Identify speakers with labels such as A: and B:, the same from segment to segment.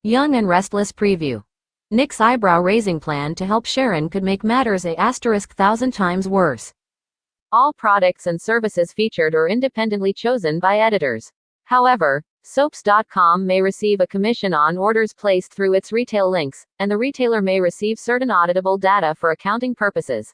A: Young and Restless preview. Nick's eyebrow-raising plan to help Sharon could make matters *1,000 times worse. All products and services featured are independently chosen by editors. However, soaps.com may receive a commission on orders placed through its retail links, and the retailer may receive certain auditable data for accounting purposes.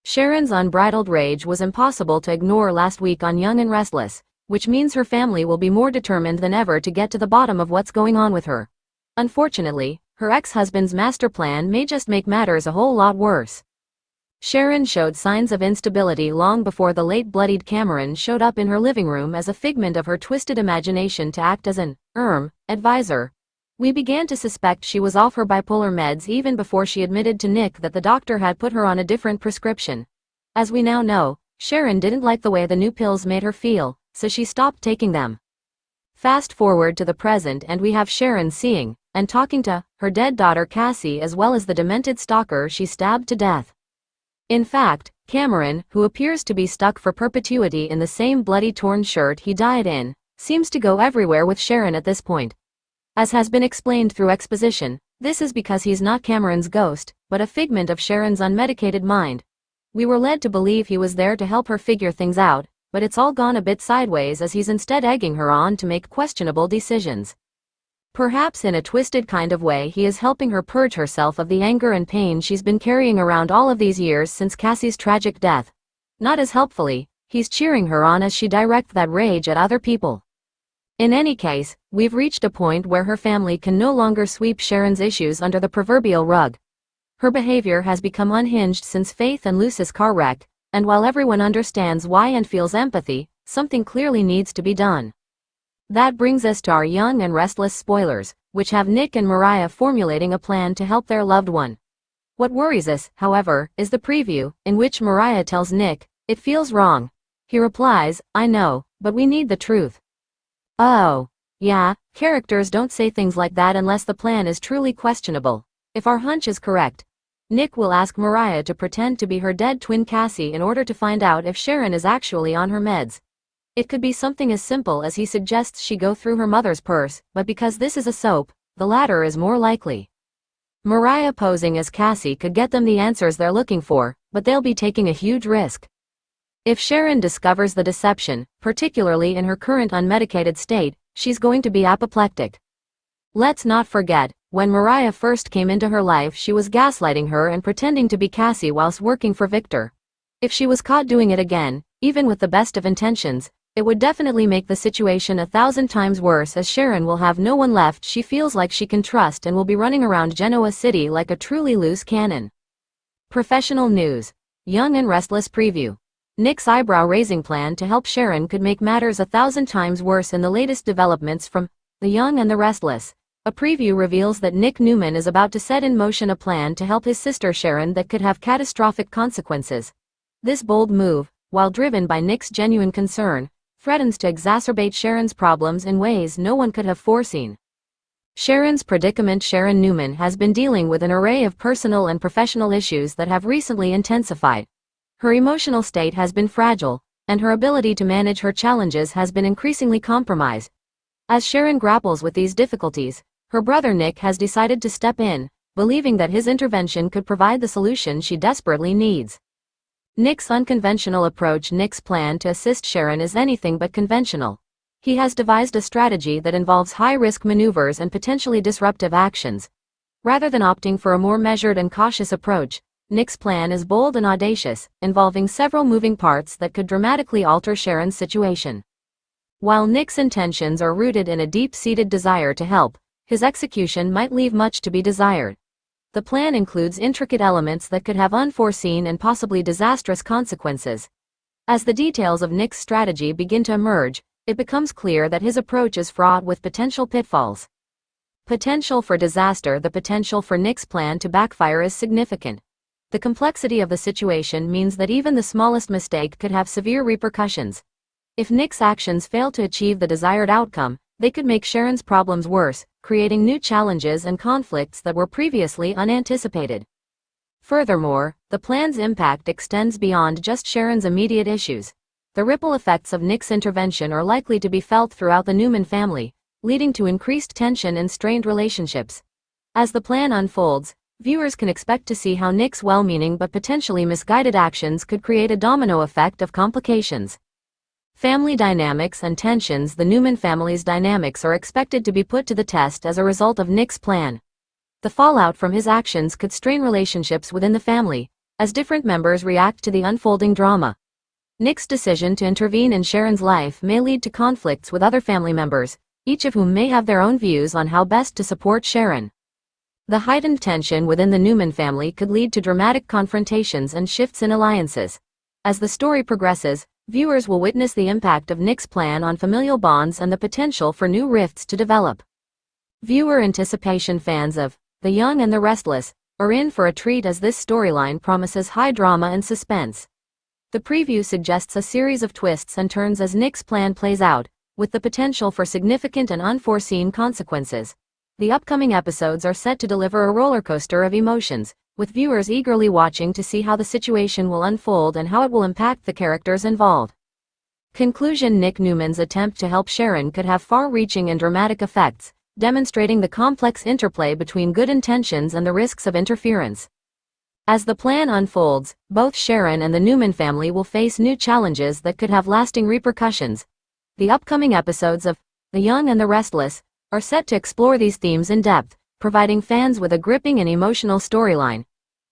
A: Sharon's unbridled rage was impossible to ignore last week on Young and Restless, which means her family will be more determined than ever to get to the bottom of what's going on with her. Unfortunately, her ex-husband's master plan may just make matters a whole lot worse. Sharon showed signs of instability long before the late bloodied Cameron showed up in her living room as a figment of her twisted imagination to act as an advisor. We began to suspect she was off her bipolar meds even before she admitted to Nick that the doctor had put her on a different prescription. As we now know, Sharon didn't like the way the new pills made her feel, so she stopped taking them. Fast forward to the present and we have Sharon seeing and talking to her dead daughter Cassie as well as the demented stalker she stabbed to death. In fact, Cameron, who appears to be stuck for perpetuity in the same bloody torn shirt he died in, seems to go everywhere with Sharon at this point. As has been explained through exposition, this is because he's not Cameron's ghost, but a figment of Sharon's unmedicated mind. We were led to believe he was there to help her figure things out, but it's all gone a bit sideways as he's instead egging her on to make questionable decisions. Perhaps in a twisted kind of way he is helping her purge herself of the anger and pain she's been carrying around all of these years since Cassie's tragic death. Not as helpfully, he's cheering her on as she directs that rage at other people. In any case, we've reached a point where her family can no longer sweep Sharon's issues under the proverbial rug. Her behavior has become unhinged since Faith and Luce's car wreck, and while everyone understands why and feels empathy, something clearly needs to be done. That brings us to our Young and Restless spoilers, which have Nick and Mariah formulating a plan to help their loved one. What worries us, however, is the preview, in which Mariah tells Nick, "It feels wrong." He replies, "I know, but we need the truth." Oh, yeah, characters don't say things like that unless the plan is truly questionable. If our hunch is correct, Nick will ask Mariah to pretend to be her dead twin Cassie in order to find out if Sharon is actually on her meds. It could be something as simple as he suggests she go through her mother's purse, but because this is a soap, the latter is more likely. Mariah posing as Cassie could get them the answers they're looking for, but they'll be taking a huge risk. If Sharon discovers the deception, particularly in her current unmedicated state, she's going to be apoplectic. Let's not forget, when Mariah first came into her life she was gaslighting her and pretending to be Cassie whilst working for Victor. If she was caught doing it again, even with the best of intentions, it would definitely make the situation 1,000 times worse as Sharon will have no one left she feels like she can trust and will be running around Genoa City like a truly loose cannon. Professional news. Young and Restless preview. Nick's eyebrow-raising plan to help Sharon could make matters 1,000 times worse in the latest developments from The Young and the Restless. A preview reveals that Newman is about to set in motion a plan to help his sister Sharon that could have catastrophic consequences. This bold move, while driven by Nick's genuine concern, threatens to exacerbate Sharon's problems in ways no one could have foreseen. Sharon's predicament. Sharon Newman has been dealing with an array of personal and professional issues that have recently intensified. Her emotional state has been fragile, and her ability to manage her challenges has been increasingly compromised. As Sharon grapples with these difficulties, her brother Nick has decided to step in, believing that his intervention could provide the solution she desperately needs. Nick's unconventional approach. Nick's plan to assist Sharon is anything but conventional. He has devised a strategy that involves high-risk maneuvers and potentially disruptive actions. Rather than opting for a more measured and cautious approach, Nick's plan is bold and audacious, involving several moving parts that could dramatically alter Sharon's situation. While Nick's intentions are rooted in a deep-seated desire to help, his execution might leave much to be desired. The plan includes intricate elements that could have unforeseen and possibly disastrous consequences. As the details of Nick's strategy begin to emerge, it becomes clear that his approach is fraught with potential pitfalls. Potential for disaster. The potential for Nick's plan to backfire is significant. The complexity of the situation means that even the smallest mistake could have severe repercussions. If Nick's actions fail to achieve the desired outcome, they could make Sharon's problems worse, creating new challenges and conflicts that were previously unanticipated. Furthermore, the plan's impact extends beyond just Sharon's immediate issues. The ripple effects of Nick's intervention are likely to be felt throughout the Newman family, leading to increased tension and strained relationships. As the plan unfolds, viewers can expect to see how Nick's well-meaning but potentially misguided actions could create a domino effect of complications. Family dynamics and tensions. The Newman family's dynamics are expected to be put to the test as a result of Nick's plan. The fallout from his actions could strain relationships within the family, as different members react to the unfolding drama. Nick's decision to intervene in Sharon's life may lead to conflicts with other family members, each of whom may have their own views on how best to support Sharon. The heightened tension within the Newman family could lead to dramatic confrontations and shifts in alliances. As the story progresses, viewers will witness the impact of Nick's plan on familial bonds and the potential for new rifts to develop. Viewer anticipation. Fans of The Young and the Restless are in for a treat as this storyline promises high drama and suspense. The preview suggests a series of twists and turns as Nick's plan plays out, with the potential for significant and unforeseen consequences. The upcoming episodes are set to deliver a rollercoaster of emotions, with viewers eagerly watching to see how the situation will unfold and how it will impact the characters involved. Conclusion. Nick Newman's attempt to help Sharon could have far-reaching and dramatic effects, demonstrating the complex interplay between good intentions and the risks of interference. As the plan unfolds, both Sharon and the Newman family will face new challenges that could have lasting repercussions. The upcoming episodes of The Young and the Restless are set to explore these themes in depth, providing fans with a gripping and emotional storyline.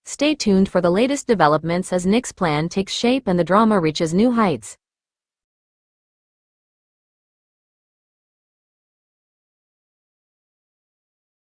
A: Stay tuned for the latest developments as Nick's plan takes shape and the drama reaches new heights.